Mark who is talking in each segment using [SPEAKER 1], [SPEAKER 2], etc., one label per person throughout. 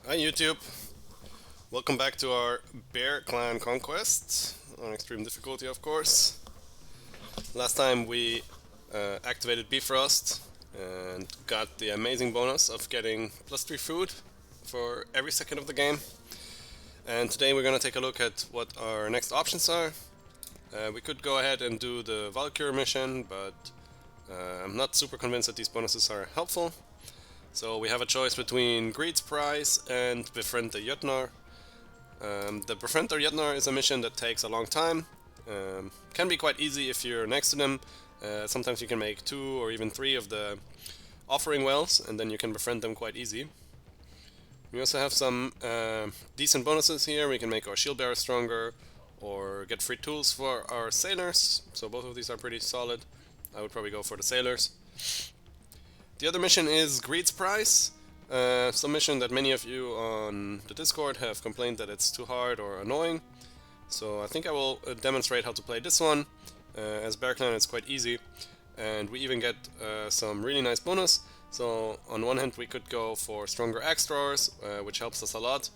[SPEAKER 1] Hi YouTube, welcome back to our Bear Clan Conquest on extreme difficulty, of course. Last time we activated Bifrost and got the amazing bonus of getting +3 food for every second of the game. And today we're gonna take a look at what our next options are. We could go ahead and do the Valkyrie mission, but I'm not super convinced that these bonuses are helpful. So we have a choice between Greed's Prize and Befriend the Jötnar. The Befriend the Jötnar is a mission that takes a long time. Can be quite easy if you're next to them. Sometimes you can make 2 or even 3 of the offering wells, and then you can befriend them quite easy. We also have some decent bonuses here. We can make our shield bearer stronger, or get free tools for our sailors. So both of these are pretty solid. I would probably go for the sailors. The other mission is Greed's Prize. Some mission that many of you on the Discord have complained that it's too hard or annoying. So I think I will demonstrate how to play this one. As Bear Clan it's quite easy, and we even get some really nice bonus. So on one hand we could go for stronger axe drawers, which helps us a lot.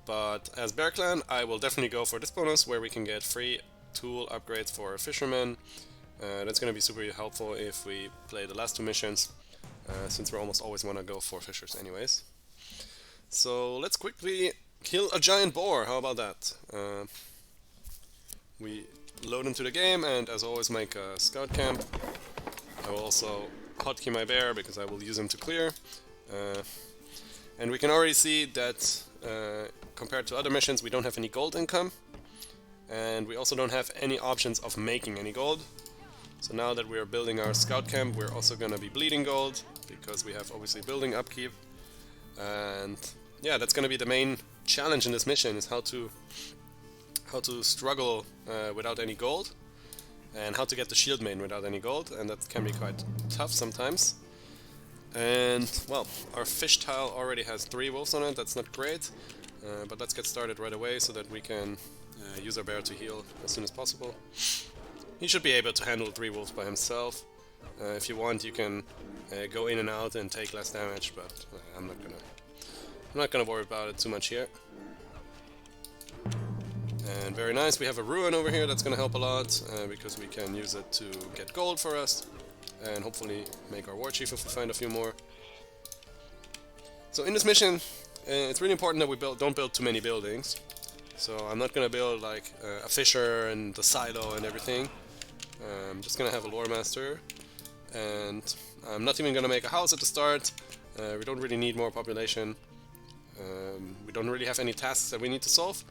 [SPEAKER 1] But as Bear Clan I will definitely go for this bonus where we can get free tool upgrades for fishermen. That's going to be super helpful if we play the last 2 missions. Since we almost always want to go for fishers anyways. So let's quickly kill a giant boar, how about that? We load into the game and as always make a scout camp. I will also hotkey my bear because I will use him to clear. And we can already see that compared to other missions we don't have any gold income. And we also don't have any options of making any gold. So now that we are building our scout camp, we're also going to be bleeding gold, because we have obviously building upkeep. And yeah, that's going to be the main challenge in this mission, is how to struggle without any gold, and how to get the shield main without any gold, and that can be quite tough sometimes. And well, our fish tile already has 3 wolves on it, that's not great, but let's get started right away so that we can use our bear to heal as soon as possible. He should be able to handle 3 wolves by himself. If you want, you can go in and out and take less damage, but I'm not gonna worry about it too much here. And very nice, we have a ruin over here that's gonna help a lot, because we can use it to get gold for us, and hopefully make our war chief if we find a few more. So in this mission, it's really important that we don't build too many buildings. So I'm not gonna build like a fisher and the silo and everything. I'm just gonna have a lore master, and I'm not even gonna make a house at the start. We don't really need more population. We don't really have any tasks that we need to solve.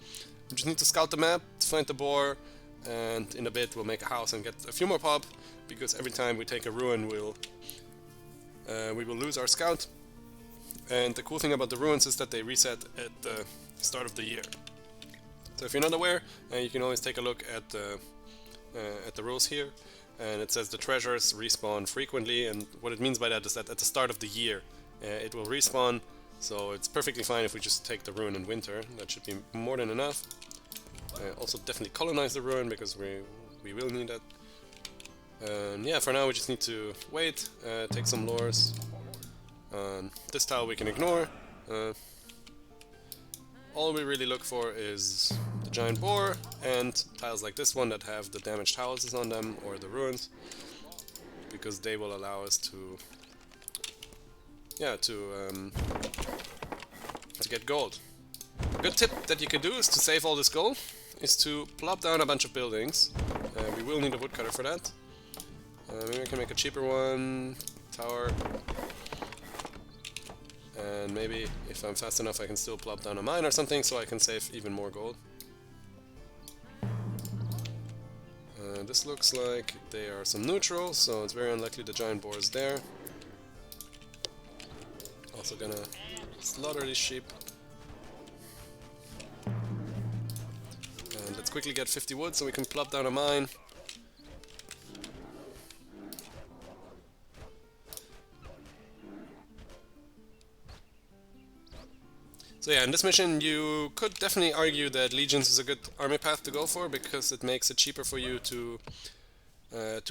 [SPEAKER 1] We just need to scout the map, to find the boar, and in a bit we'll make a house and get a few more pop, because every time we take a ruin we will lose our scout. And the cool thing about the ruins is that they reset at the start of the year. So if you're not aware, you can always take a look at the rules here, and it says the treasures respawn frequently, and what it means by that is that at the start of the year it will respawn, so it's perfectly fine if we just take the ruin in winter. That should be more than enough. Also definitely colonize the ruin, because we will need that. And yeah, for now we just need to wait, take some lures. This tile we can ignore. All we really look for is the giant boar and tiles like this one that have the damaged houses on them, or the ruins, because they will allow us to get gold. A good tip that you can do is to save all this gold is to plop down a bunch of buildings. We will need a woodcutter for that. Maybe I can make a cheaper one, tower. And maybe if I'm fast enough I can still plop down a mine or something, so I can save even more gold. This looks like they are some neutrals, so it's very unlikely the giant boar is there. Also gonna slaughter these sheep. And let's quickly get 50 wood so we can plop down a mine. So yeah, in this mission you could definitely argue that Legions is a good army path to go for, because it makes it cheaper for you to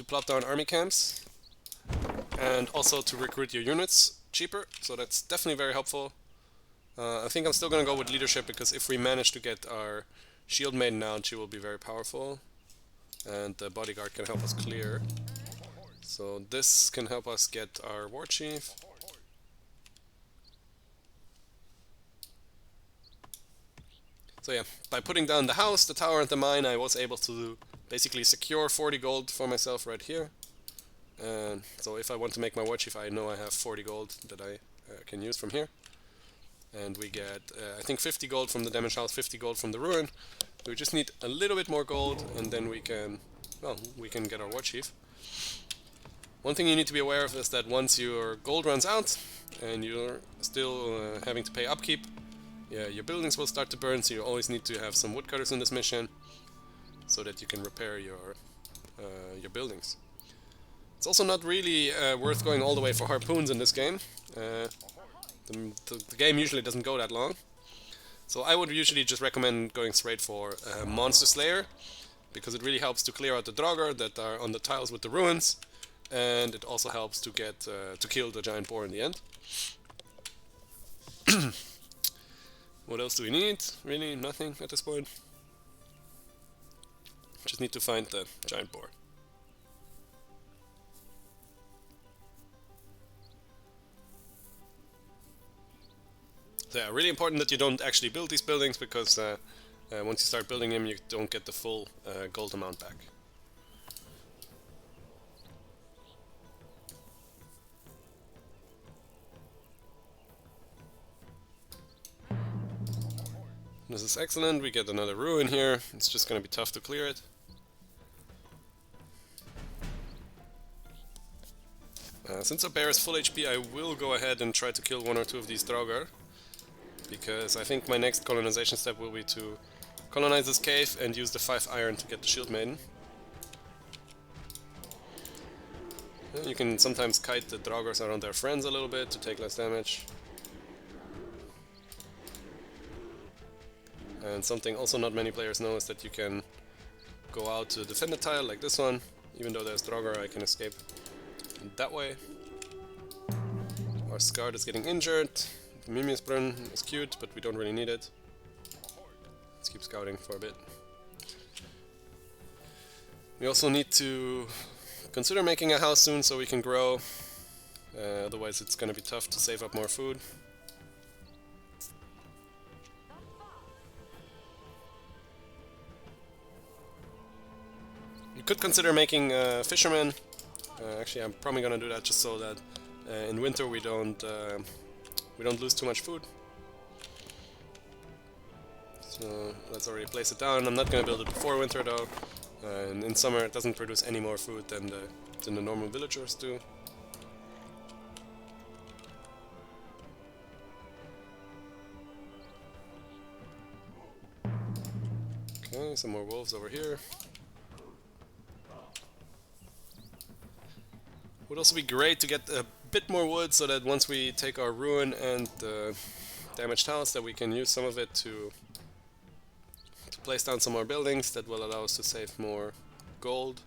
[SPEAKER 1] plop down army camps, and also to recruit your units cheaper, so that's definitely very helpful. I think I'm still gonna go with leadership because if we manage to get our shield maiden out, she will be very powerful, and the bodyguard can help us clear. So this can help us get our war chief. So yeah, by putting down the house, the tower, and the mine, I was able to basically secure 40 gold for myself right here. And so if I want to make my war chief, I know I have 40 gold that I can use from here. And we get, I think, 50 gold from the damaged house, 50 gold from the ruin. We just need a little bit more gold, and then we can, well, we can get our war chief. One thing you need to be aware of is that once your gold runs out, and you're still having to pay upkeep, yeah, your buildings will start to burn, so you always need to have some woodcutters in this mission, so that you can repair your buildings. It's also not really worth going all the way for harpoons in this game. The game usually doesn't go that long. So I would usually just recommend going straight for Monster Slayer, because it really helps to clear out the Draugr that are on the tiles with the ruins, and it also helps to get to kill the giant boar in the end. What else do we need? Really nothing at this point. Just need to find the giant boar. So yeah, really important that you don't actually build these buildings, because once you start building them, you don't get the full gold amount back. This is excellent. We get another ruin here. It's just going to be tough to clear it. Since our bear is full HP, I will go ahead and try to kill one or two of these Draugr, because I think my next colonization step will be to colonize this cave and use the 5 iron to get the shield maiden. You can sometimes kite the Draugrs around their friends a little bit to take less damage. And something also not many players know is that you can go out to defend a tile like this one. Even though there's Draugr, I can escape that way. Our Scarred is getting injured. The Mimiusbrunn is cute, but we don't really need it. Let's keep scouting for a bit. We also need to consider making a house soon so we can grow. Otherwise it's gonna be tough to save up more food. You could consider making a fisherman. Actually, I'm probably gonna do that just so that in winter we don't lose too much food. So let's already place it down. I'm not gonna build it before winter though. And in summer it doesn't produce any more food than the normal villagers do. Okay, some more wolves over here. Would also be great to get a bit more wood so that once we take our ruin and the damaged house, that we can use some of it to place down some more buildings that will allow us to save more gold.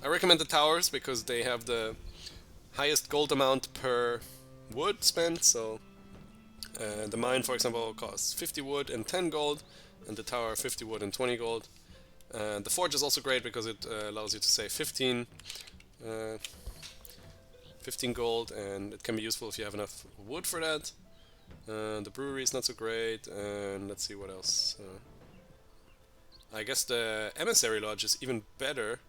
[SPEAKER 1] I recommend the towers because they have the highest gold amount per wood spent, so the mine, for example, costs 50 wood and 10 gold, and the tower 50 wood and 20 gold. The forge is also great because it allows you to save 15 gold, and it can be useful if you have enough wood for that. The brewery is not so great, and let's see what else. I guess the emissary lodge is even better,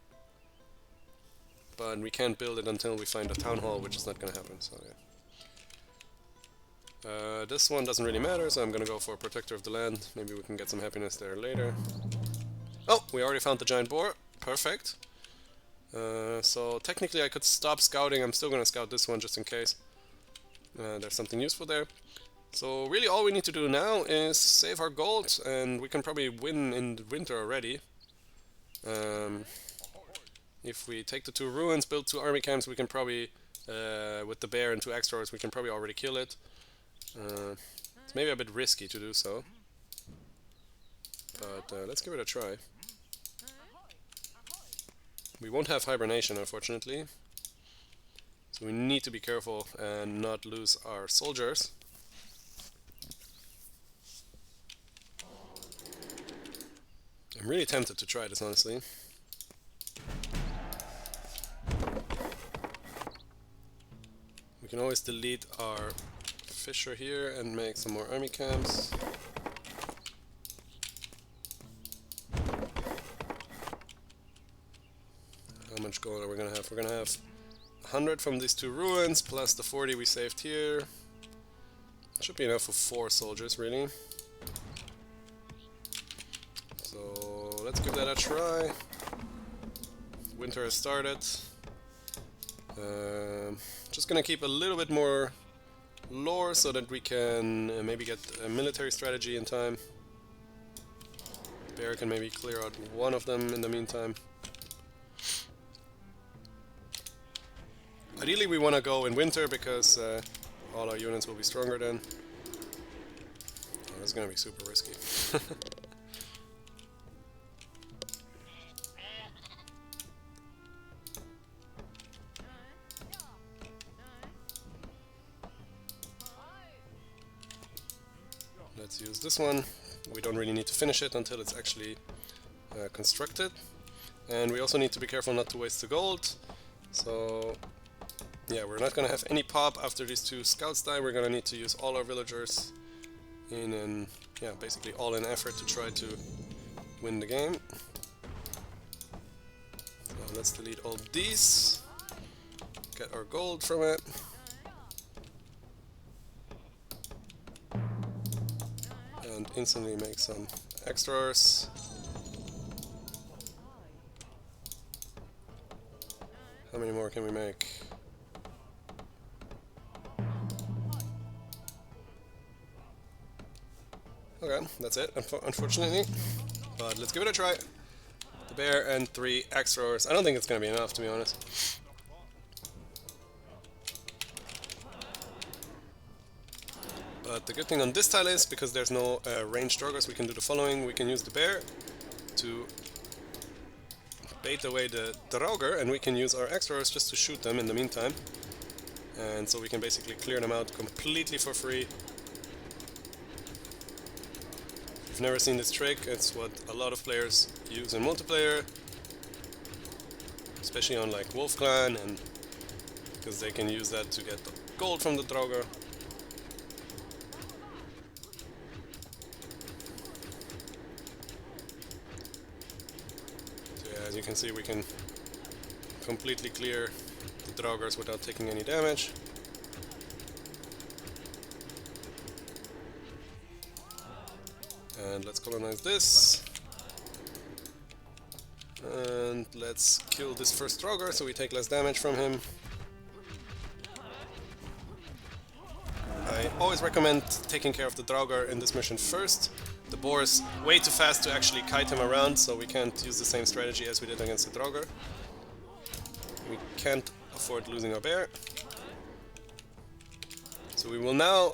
[SPEAKER 1] but we can't build it until we find a town hall, which is not gonna happen, so yeah. This one doesn't really matter, so I'm gonna go for Protector of the Land. Maybe we can get some happiness there later. Oh, we already found the giant boar. Perfect. So technically I could stop scouting. I'm still gonna scout this one just in case there's something useful there. So really all we need to do now is save our gold, and we can probably win in the winter already. If we take the 2 ruins, build 2 army camps, we can probably, with the bear and 2 extras, we can probably already kill it. It's maybe a bit risky to do so, but let's give it a try. We won't have hibernation, unfortunately, so we need to be careful and not lose our soldiers. I'm really tempted to try this, honestly. We can always delete our fissure here and make some more army camps. How much gold are we gonna have? We're gonna have 100 from these 2 ruins plus the 40 we saved here. Should be enough for 4 soldiers, really. So let's give that a try. Winter has started. Just gonna keep a little bit more lore so that we can maybe get a military strategy in time. Bear can maybe clear out one of them in the meantime. Ideally we want to go in winter because all our units will be stronger then. Oh, that's gonna be super risky. Let's use this one. We don't really need to finish it until it's actually constructed. And we also need to be careful not to waste the gold. So yeah, we're not gonna have any pop after these 2 scouts die. We're gonna need to use all our villagers in an basically all in effort to try to win the game. So let's delete all these. Get our gold from it. And instantly make some extras. How many more can we make? Okay, that's it, unfortunately. But let's give it a try. The bear and 3 extras. I don't think it's gonna be enough, to be honest. But the good thing on this tile is, because there's no ranged Droggers, we can do the following. We can use the bear to bait away the Draugr, and we can use our extras just to shoot them in the meantime. And so we can basically clear them out completely for free. If you've never seen this trick, it's what a lot of players use in multiplayer. Especially on like Wolf Clan, and because they can use that to get the gold from the Draugr. As you can see, we can completely clear the Draugrs without taking any damage. And let's colonize this. And let's kill this first Draugr so we take less damage from him. I always recommend taking care of the Draugr in this mission first. The boar is way too fast to actually kite him around, so we can't use the same strategy as we did against the Draugr. We can't afford losing our bear. So we will now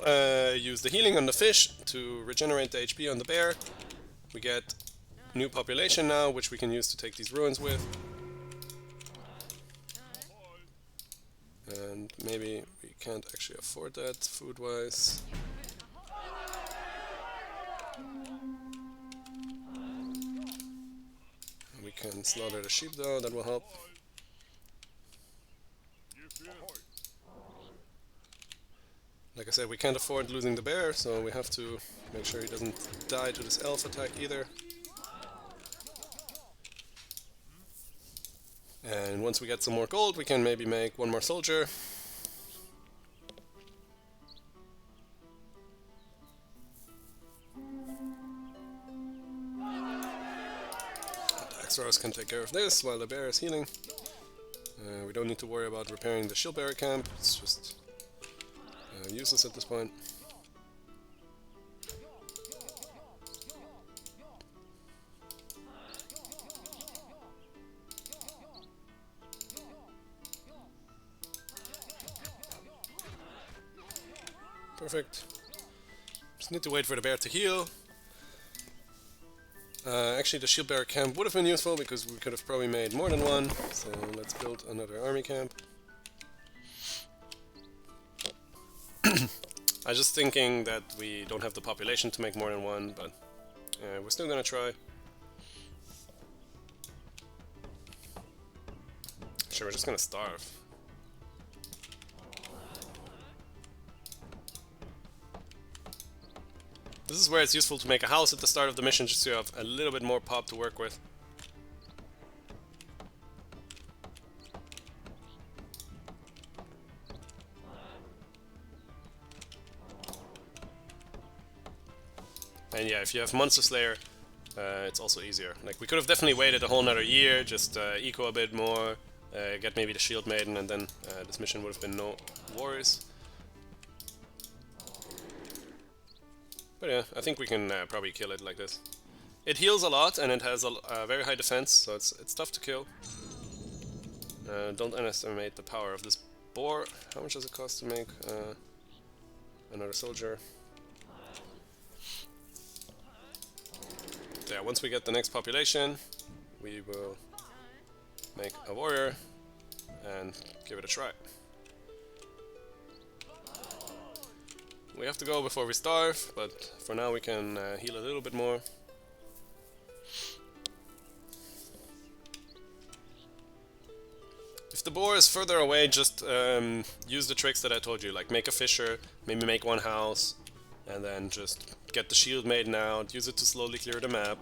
[SPEAKER 1] use the healing on the fish to regenerate the HP on the bear. We get new population now, which we can use to take these ruins with. And maybe we can't actually afford that food-wise. We can slaughter the sheep though, that will help. Like I said, we can't afford losing the bear, so we have to make sure he doesn't die to this elf attack either. And once we get some more gold, we can maybe make 1 more soldier. Extras can take care of this while the bear is healing. We don't need to worry about repairing the shield bearer camp, it's just useless at this point. Perfect. Just need to wait for the bear to heal. Actually, the shield bearer camp would have been useful because we could have probably made more than one. So let's build another army camp. I was just thinking that we don't have the population to make more than one, but we're still gonna try. Sure, we're just gonna starve. This is where it's useful to make a house at the start of the mission, just to have a little bit more pop to work with. And yeah, if you have Monster Slayer, it's also easier. Like, we could have definitely waited a whole another year, just eco a bit more, get maybe the Shield Maiden, and then this mission would have been no worries. But yeah, I think we can probably kill it like this. It heals a lot, and it has a very high defense, so it's tough to kill. Don't underestimate the power of this boar. How much does it cost to make another soldier? So yeah, once we get the next population, we will make a warrior and give it a try. We have to go before we starve, but for now we can heal a little bit more. If the boar is further away, just use the tricks that I told you, like make a fissure, maybe make one house, and then just get the shield maiden out, use it to slowly clear the map.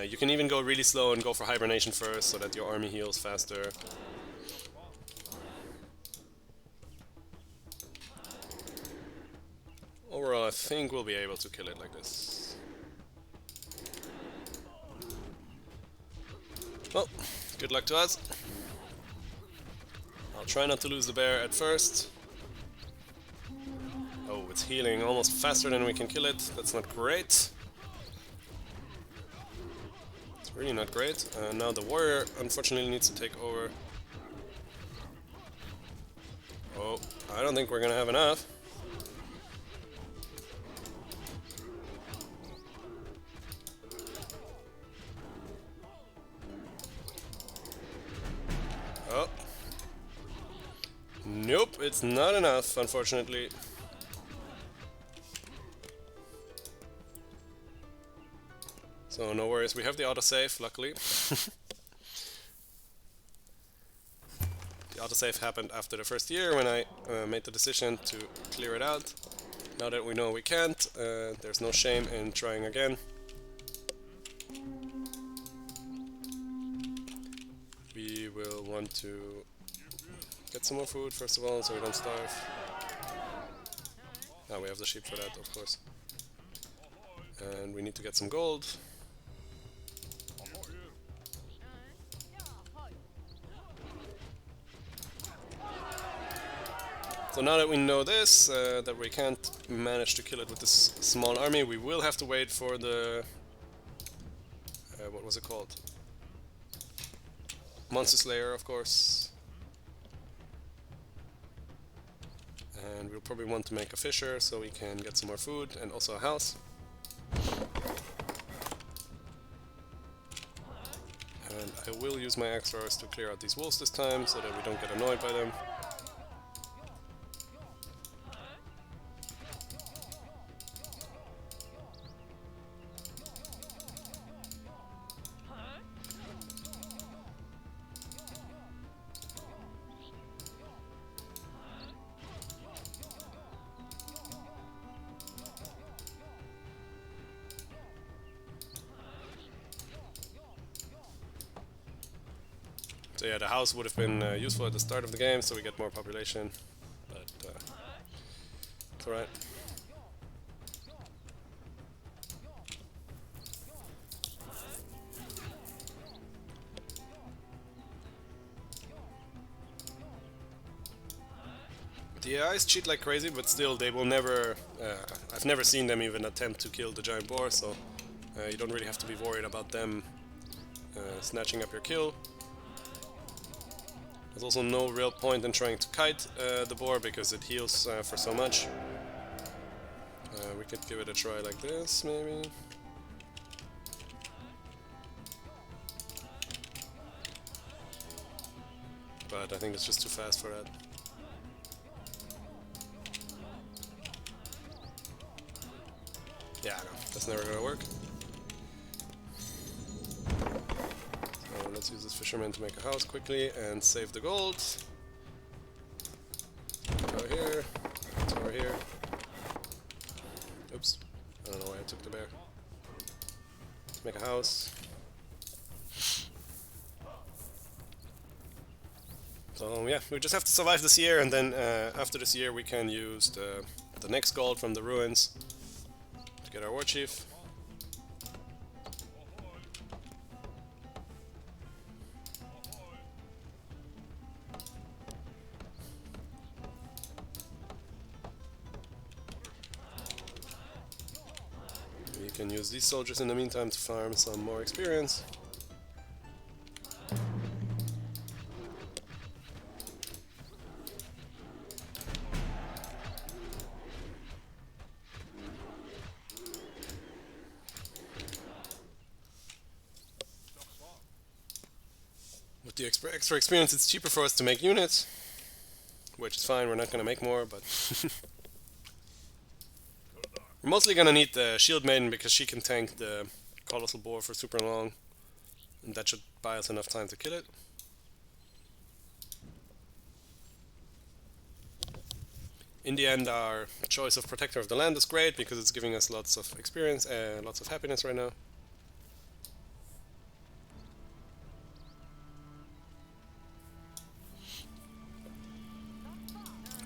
[SPEAKER 1] You can even go really slow and go for hibernation first, so that your army heals faster. Overall, I think we'll be able to kill it like this. Well, good luck to us. I'll try not to lose the bear at first. Oh, it's healing almost faster than we can kill it. That's not great. It's really not great. Now the warrior unfortunately needs to take over. Oh, I don't think we're gonna have enough. Oh. Nope, it's not enough, unfortunately. So no worries, we have the autosave, luckily. The autosave happened after the first year when I made the decision to clear it out. Now that we know we can't, there's no shame in trying again. We will want to get some more food first of all, so we don't starve. Now we have the sheep for that, of course. And we need to get some gold. So now that we know this, that we can't manage to kill it with this small army, we will have to wait for the... what was it called? Monster Slayer, of course. And we'll probably want to make a fissure so we can get some more food and also a house. And I will use my axe throwers to clear out these wolves this time so that we don't get annoyed by them. So yeah, the house would have been useful at the start of the game, so we get more population, but it's alright. The AIs cheat like crazy, but still they will never... I've never seen them even attempt to kill the giant boar, so you don't really have to be worried about them snatching up your kill. There's also no real point in trying to kite the boar because it heals for so much. We could give it a try like this, maybe. But I think it's just too fast for that. Yeah, no, that's never gonna work. So let's use this fisherman to make a house quickly and save the gold. Go here, tower here. Oops, I don't know why I took the bear. Let's make a house. So yeah, we just have to survive this year, and then after this year we can use the next gold from the ruins to get our war chief. We can use these soldiers in the meantime to farm some more experience. With the extra experience, it's cheaper for us to make units, which is fine. We're not going to make more, but we're mostly going to need the Shield Maiden because she can tank the Colossal Boar for super long, and that should buy us enough time to kill it. In the end, our choice of Protector of the Land is great because it's giving us lots of experience and lots of happiness right now.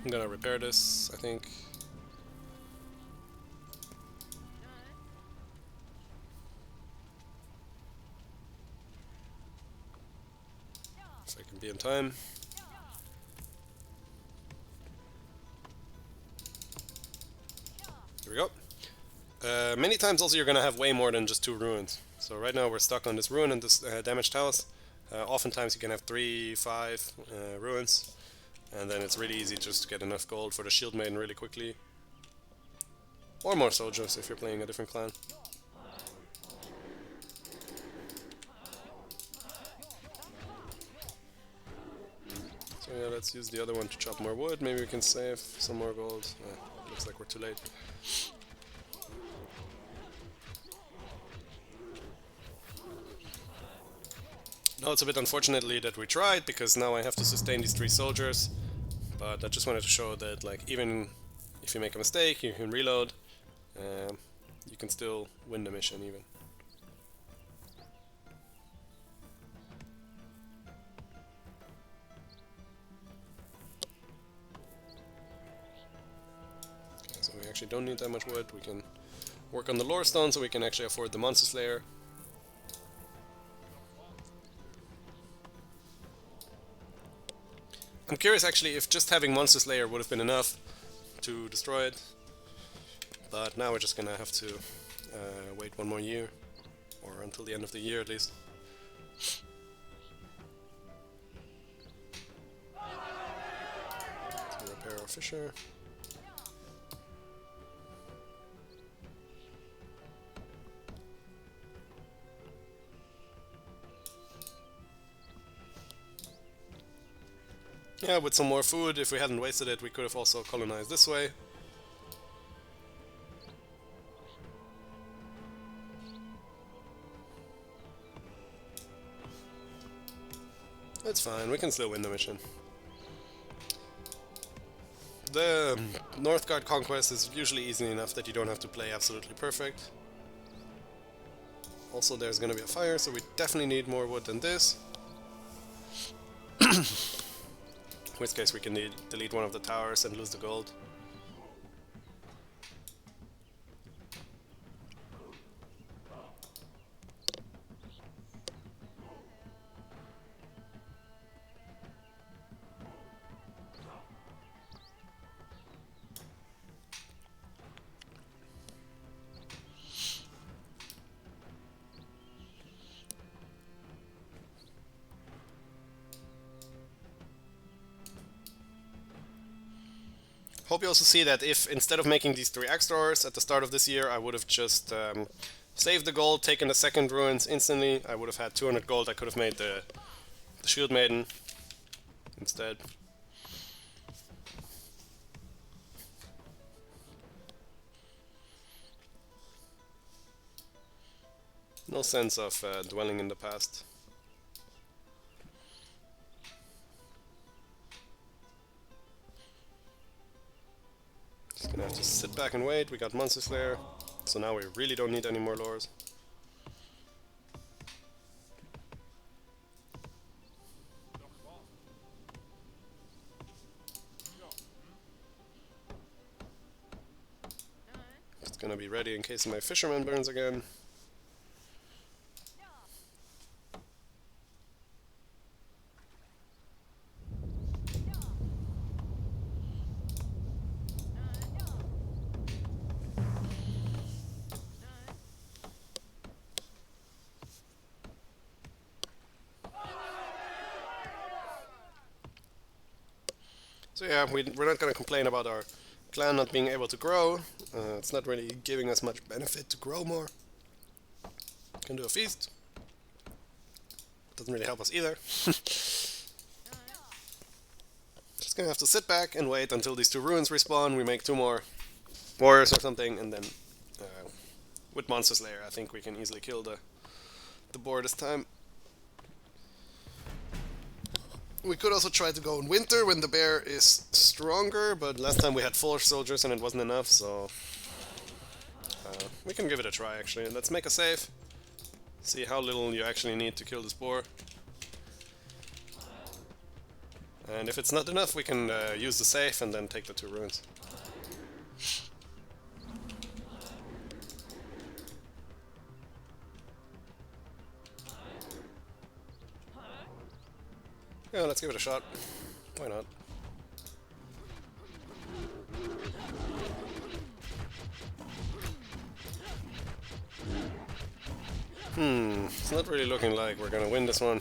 [SPEAKER 1] I'm gonna repair this, I think. If I can be in time. Here we go. Many times also you're gonna have way more than just 2 ruins. So right now we're stuck on this ruin and this damaged house. Oftentimes you can have 3, 5 ruins. And then it's really easy just to get enough gold for the Shield Maiden really quickly. Or more soldiers if you're playing a different clan. So yeah, let's use the other one to chop more wood. Maybe we can save some more gold. Looks like we're too late. Now it's a bit unfortunately that we tried, because now I have to sustain these 3 soldiers. But I just wanted to show that, like, even if you make a mistake, you can reload. You can still win the mission even. Okay, so we actually don't need that much wood. We can work on the lore stone so we can actually afford the Monster Slayer. I'm curious actually if just having Monster Slayer would have been enough to destroy it, but now we're just gonna have to wait 1 more year, or until the end of the year at least. To repair our fisher. Yeah, with some more food, if we hadn't wasted it, we could have also colonized this way. That's fine, we can still win the mission. The Northgard Conquest is usually easy enough that you don't have to play absolutely perfect. Also, there's gonna be a fire, so we definitely need more wood than this. In which case we can delete one of the towers and lose the gold. Hope you also see that if instead of making these 3 axe throwers at the start of this year, I would have just saved the gold, taken the second ruins instantly, I would have had 200 gold. I could have made the Shield Maiden instead. No sense of dwelling in the past. back and wait. We got Monster Slayer, so now we really don't need any more lures. It's gonna be ready in case my fisherman burns again. So yeah, we're not going to complain about our clan not being able to grow. It's not really giving us much benefit to grow more. Can do a feast. Doesn't really help us either. Just gonna have to sit back and wait until these 2 ruins respawn. We make 2 more warriors or something, and then with Monster Slayer I think we can easily kill the boar this time. We could also try to go in winter when the bear is stronger, but last time we had 4 soldiers and it wasn't enough, so we can give it a try actually. Let's make a save, see how little you actually need to kill this boar. And if it's not enough, we can use the save and then take the 2 ruins. Yeah, let's give it a shot. Why not? It's not really looking like we're gonna win this one.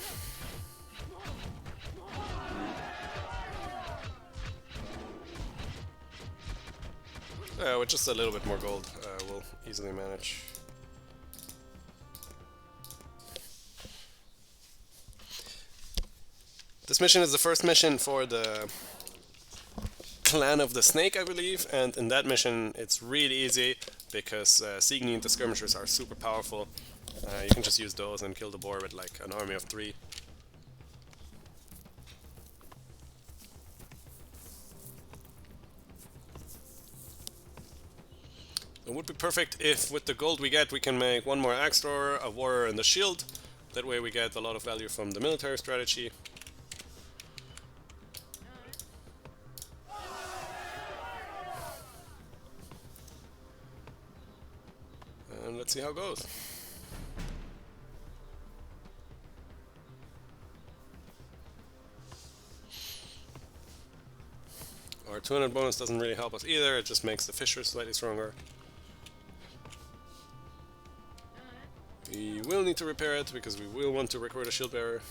[SPEAKER 1] With just a little bit more gold, we'll easily manage. This mission is the first mission for the Clan of the Snake, I believe, and in that mission it's really easy because Signy and the skirmishers are super powerful. You can just use those and kill the boar with like an army of 3. It would be perfect if with the gold we get we can make 1 more axe thrower, a warrior and a shield. That way we get a lot of value from the military strategy. And let's see how it goes. Our 200 bonus doesn't really help us either, it just makes the fishers slightly stronger. We will need to repair it because we will want to recruit a shield bearer.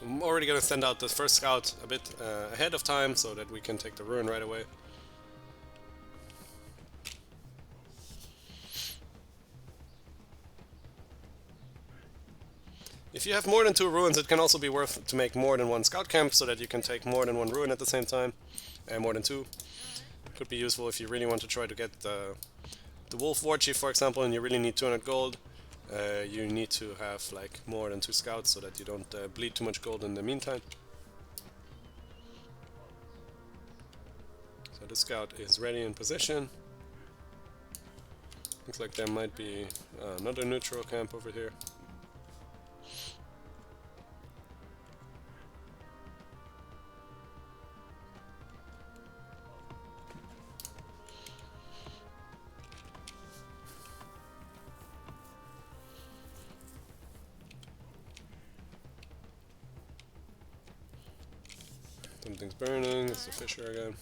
[SPEAKER 1] I'm already gonna send out the first scout a bit ahead of time so that we can take the ruin right away. If you have more than 2 ruins, it can also be worth to make more than 1 scout camp so that you can take more than 1 ruin at the same time, and more than 2. Could be useful if you really want to try to get the wolf war chief, for example, and you really need 200 gold. You need to have like more than 2 scouts so that you don't bleed too much gold in the meantime. So the scout is ready in position. Looks like there might be another neutral camp over here. Something's burning, it's the fisher again.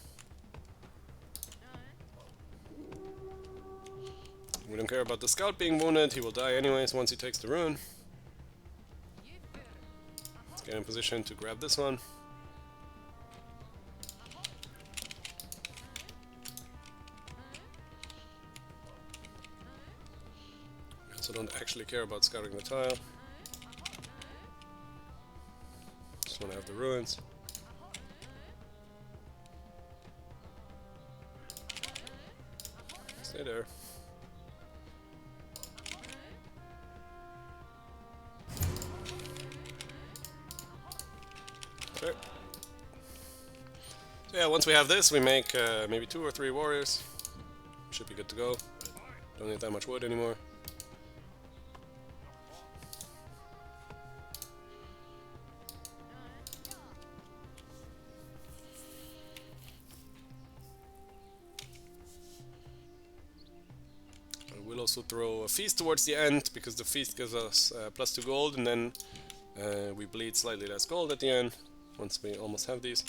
[SPEAKER 1] We don't care about the scout being wounded, he will die anyways once he takes the ruin. Let's get in position to grab this one. Got a So don't actually care about scouting the tile. Just want to have the ruins. Stay there. Okay. So yeah, once we have this, we make maybe 2 or 3 warriors. Should be good to go. Don't need that much wood anymore. We'll also throw a feast towards the end, because the feast gives us +2 gold, and then we bleed slightly less gold at the end, once we almost have these.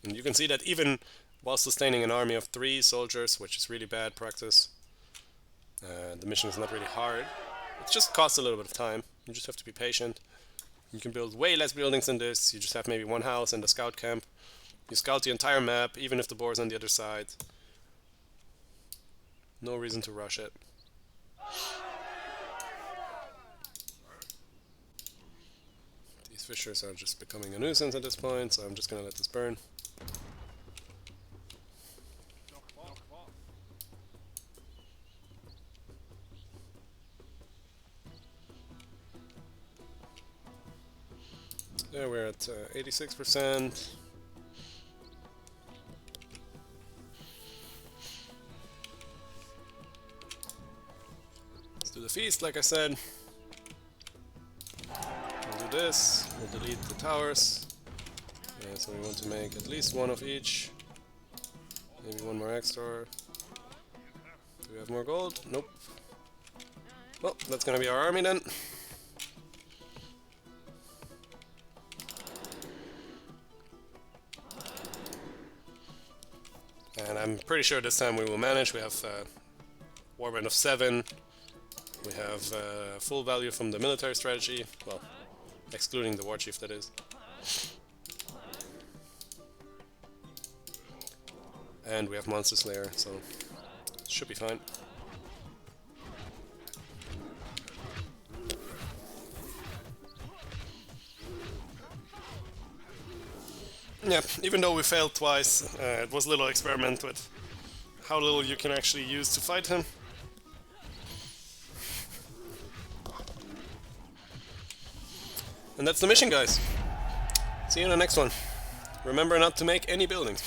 [SPEAKER 1] And you can see that even while sustaining an army of 3 soldiers, which is really bad practice, the mission is not really hard. It just costs a little bit of time. You just have to be patient. You can build way less buildings than this. You just have maybe 1 house and a scout camp. You scout the entire map, even if the boar is on the other side. No reason to rush it. These fishers are just becoming a nuisance at this point, so I'm just gonna let this burn. There we're at 86%. Let's do the feast, like I said. We'll do this. We'll delete the towers. Yeah, so we want to make at least 1 of each. Maybe 1 more extra. Do we have more gold? Nope. Well, that's gonna be our army then. And I'm pretty sure this time we will manage. We have warband of 7. We have full value from the military strategy. Well, excluding the war chief, that is. And we have monster slayer, so it should be fine. Yeah, even though we failed twice, it was a little experiment with how little you can actually use to fight him. And that's the mission, guys. See you in the next one. Remember not to make any buildings.